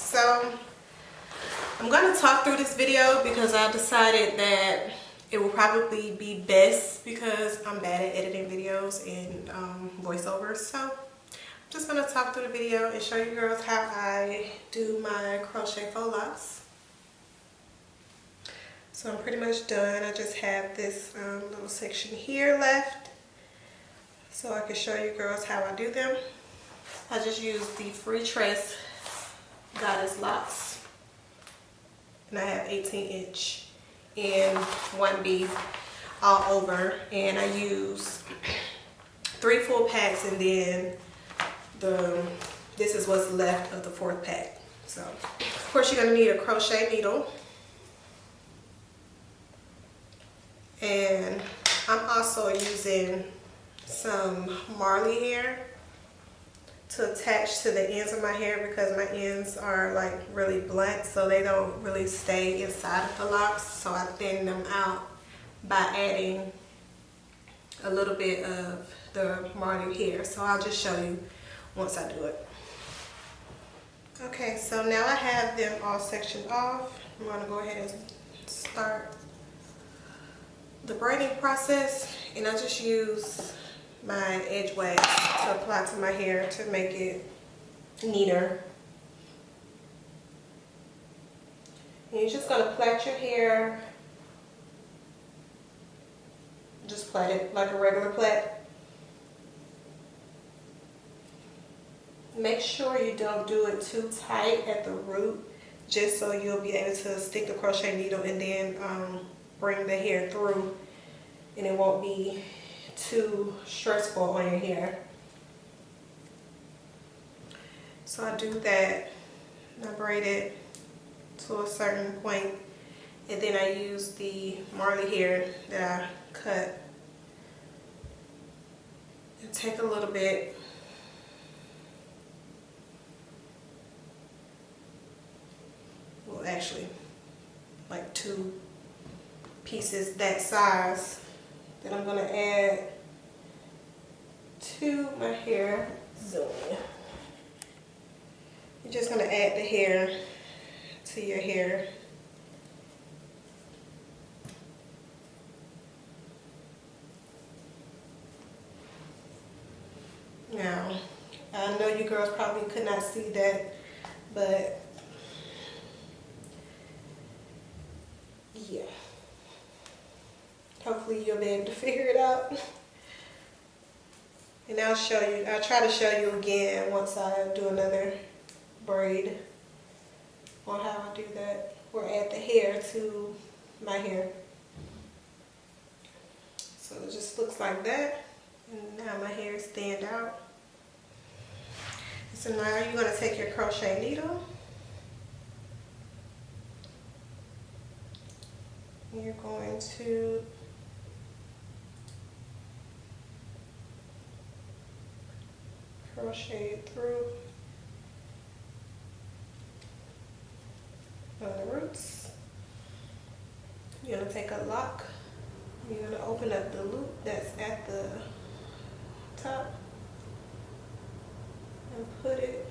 So I'm going to talk through this video because I decided that it will probably be best because I'm bad at editing videos and voiceovers. So I'm just going to talk through the video and show you girls how I do my crochet faux locks. So I'm pretty much done. I just have this little section here left so I can show you girls how I do them. I just use the Freetress Goddess Locs, and I have 18" and 1B all over, and I use 3 full packs, and then this is what's left of the 4th pack. So of course you're going to need a crochet needle, and I'm also using some marley hair to attach to the ends of my hair because my ends are like really blunt, so they don't really stay inside of the locks. So I thin them out by adding a little bit of the marley hair. So I'll just show you once I do it. Okay, so now I have them all sectioned off. I'm going to go ahead and start the braiding process, and I just use my edge wax to apply to my hair to make it neater. And you're just going to plait your hair, just plait it like a regular plait. Make sure you don't do it too tight at the root, just so you'll be able to stick the crochet needle and then bring the hair through, and it won't be too stressful on your hair. So I do that, and I braid it to a certain point, and then I use the marley hair that I cut and take a little bit actually like 2 pieces that size that I'm going to add to my hair. Zoom. You're just going to add the hair to your hair. Now, I know you girls probably could not see that, but yeah, hopefully you'll be able to figure it out. And I'll try to show you again once I do another braid on how I do that, or add the hair to my hair. So it just looks like that, and now my hair stand out. So now you're going to take your crochet needle, you're going to crochet through on the roots. You're going to take a lock, you're going to open up the loop that's at the top and put it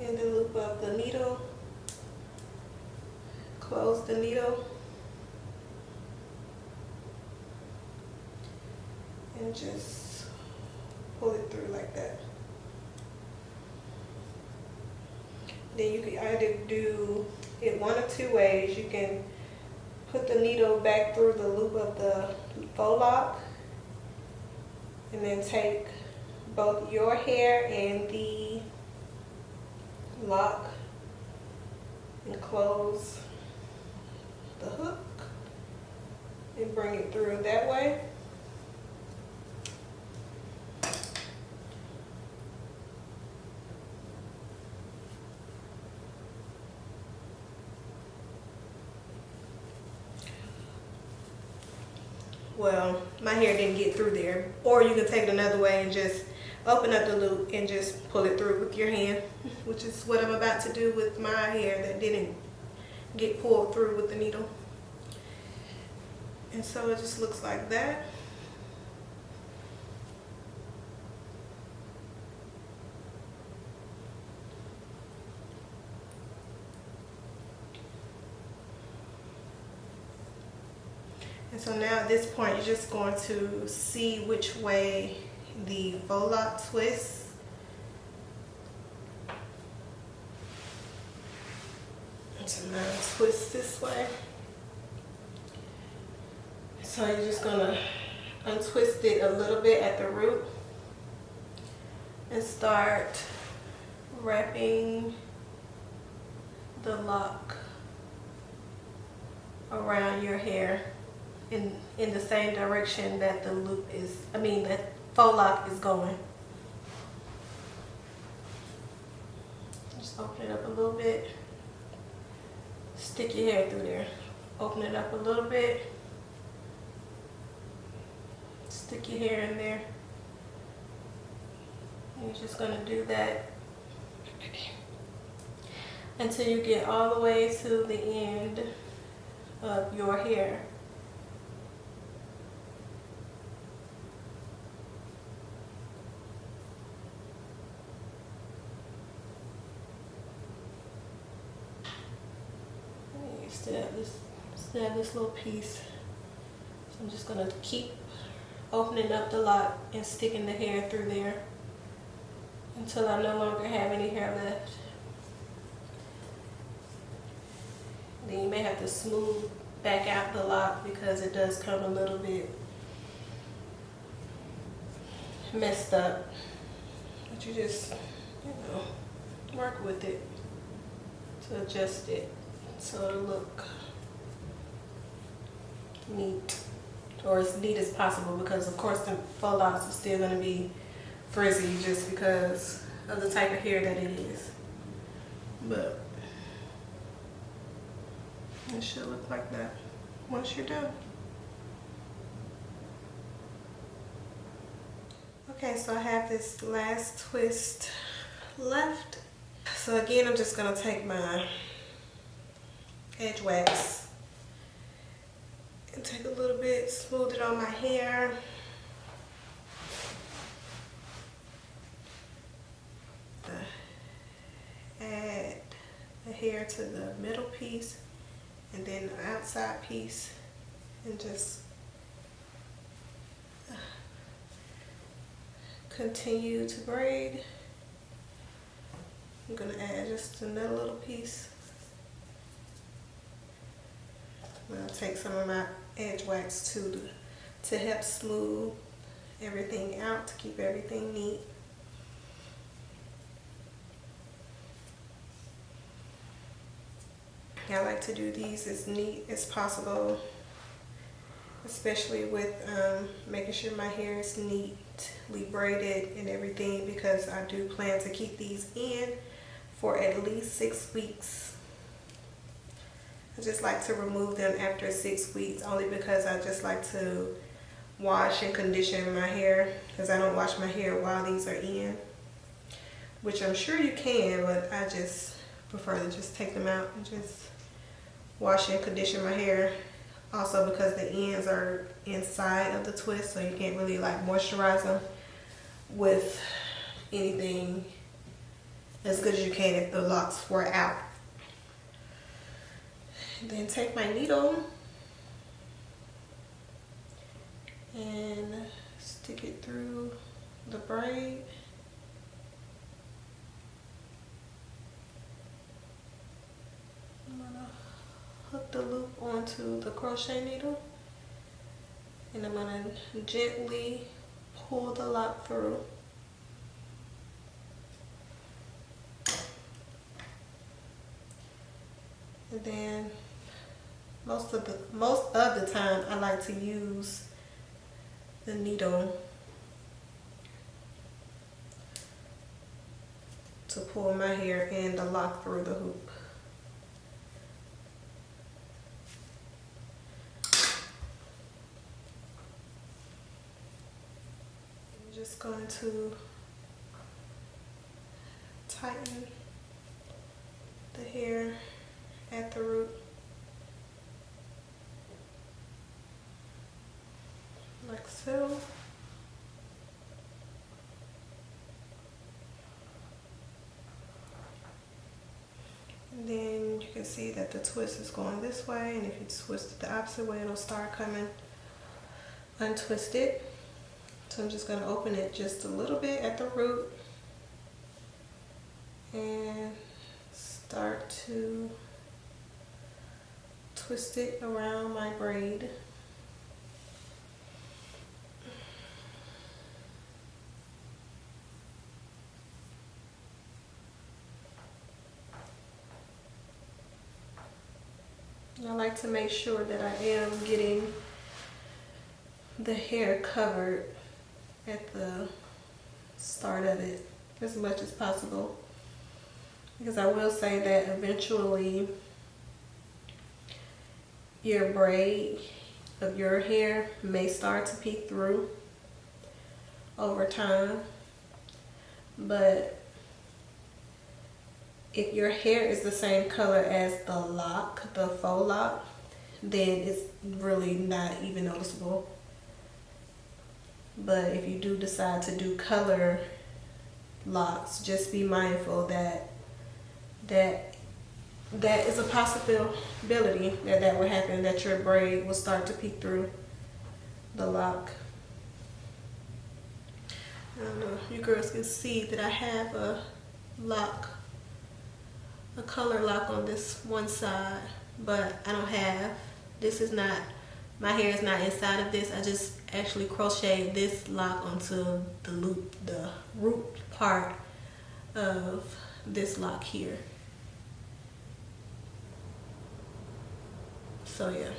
in the loop of the needle. Close the needle and just pull it through like that. Then you can either do it one of 2 ways. You can put the needle back through the loop of the faux lock and then take both your hair and the lock and close the hook and bring it through that way. Well, my hair didn't get through there. Or you can take it another way and just open up the loop and just pull it through with your hand, which is what I'm about to do with my hair that didn't get pulled through with the needle. And so it just looks like that. And so now at this point, you're just going to see which way the faux lock twists. So now twist this way. So you're just gonna untwist it a little bit at the root and start wrapping the lock around your hair in the same direction that the loop is, that faux lock is going. Just open it up a little bit. Stick your hair through there. Open it up a little bit. Stick your hair in there. You're just going to do that until you get all the way to the end of your hair. You still have this little piece. So I'm just going to keep opening up the lock and sticking the hair through there until I no longer have any hair left. Then you may have to smooth back out the lock because it does come a little bit messed up. But you just, work with it to adjust it so it'll look neat, or as neat as possible, because of course the faux locks are still going to be frizzy just because of the type of hair that it is. But it should look like that once you're done. Okay, so I have this last twist left. So again, I'm just gonna take my edge wax and take a little bit, smooth it on my hair. Add the hair to the middle piece and then the outside piece, and just continue to braid. I'm gonna add just another little piece. I'm gonna take some of my edge wax too to help smooth everything out, to keep everything neat. I like to do these as neat as possible, especially with making sure my hair is neatly braided and everything, because I do plan to keep these in for at least 6 weeks. I just like to remove them after 6 weeks, only because I just like to wash and condition my hair, because I don't wash my hair while these are in, which I'm sure you can, but I just prefer to just take them out and just wash and condition my hair. Also because the ends are inside of the twist, so you can't really like moisturize them with anything as good as you can if the locks were out. And then take my needle and stick it through the braid. I'm gonna hook the loop onto the crochet needle, and I'm gonna gently pull the lock through. And then most of the time I like to use the needle to pull my hair and the lock through the hoop. I'm just going to tighten the hair at the root like so. And then you can see that the twist is going this way, and if you twist it the opposite way, it'll start coming untwist it. So I'm just going to open it just a little bit at the root and start to twist it around my braid. I like to make sure that I am getting the hair covered at the start of it as much as possible, because I will say that eventually your braid of your hair may start to peek through over time, but if your hair is the same color as the lock, the faux lock, then it's really not even noticeable. But if you do decide to do color locks, just be mindful that is a possibility that will happen, that your braid will start to peek through the lock. I don't know if you girls can see that I have a lock, a color lock on this one side, but I don't have, this is not, my hair is not inside of this. I just actually crocheted this lock onto the loop, the root part of this lock here. So yeah.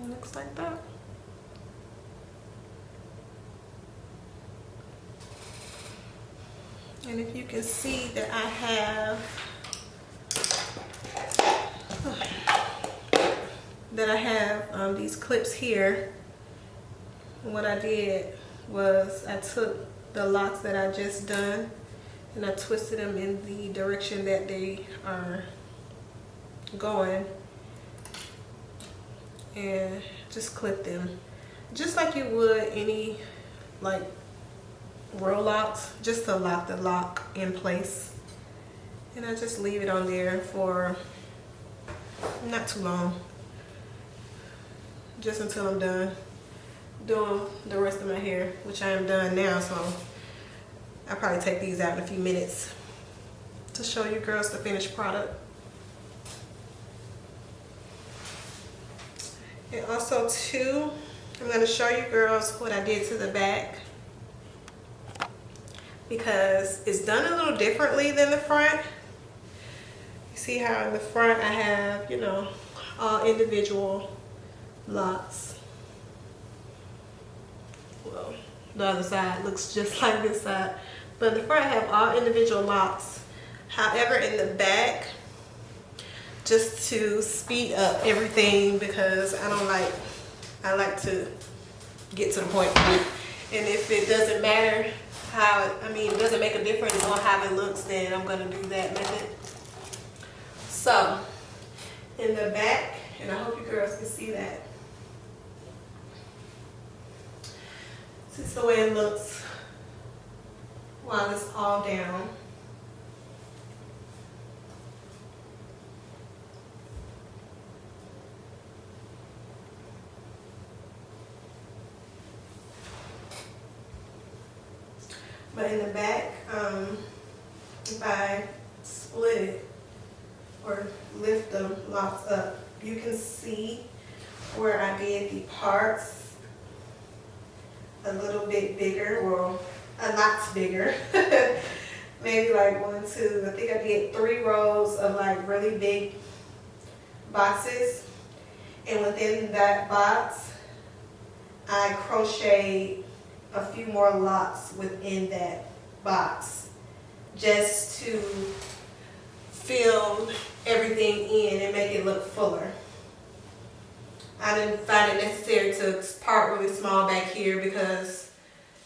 Looks like that. And if you can see that I have these clips here, what I did was I took the locks that I just done and I twisted them in the direction that they are going, and just clip them just like you would any like roll locks, just to lock the lock in place. And I just leave it on there for not too long, just until I'm done doing the rest of my hair, which I am done now. So I'll probably take these out in a few minutes to show you girls the finished product. And also too, I'm going to show you girls what I did to the back, because it's done a little differently than the front. You see how in the front I have, you know, all individual locks. Well, the other side looks just like this side, but in the front I have all individual locks. However, in the back, just to speed up everything, because I like to get to the point. And if it doesn't matter how, it doesn't make a difference on how it looks, then I'm gonna do that method. So, in the back, and I hope you girls can see that. This is the way it looks while it's all down. But in the back, if I split it or lift the locks up, you can see where I did the parts a little bit bigger, or a lot bigger. Maybe like 1, 2, I think I did 3 rows of like really big boxes. And within that box, I crocheted a few more locks within that box, just to fill everything in and make it look fuller. I didn't find it necessary to part really small back here because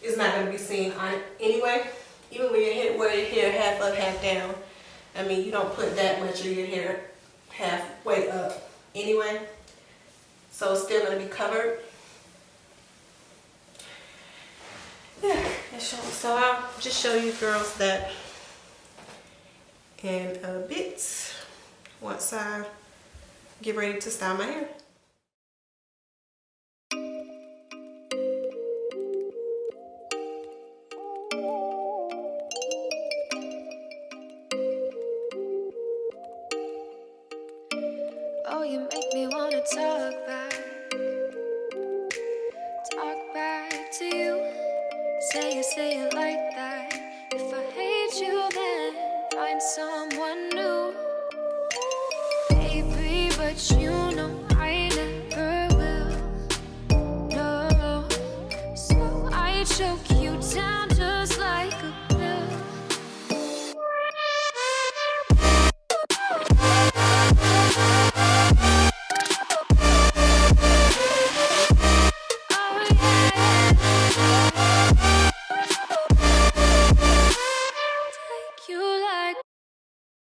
it's not going to be seen on it anyway. Even when wear your hair half up, half down, I mean, you don't put that much of your hair halfway up anyway. So it's still going to be covered. Yeah, so I'll just show you girls that in a bit once I get ready to style my hair. Oh, you make me wanna talk back to you. Say it like that. If I hate you, then find someone new, baby. But you know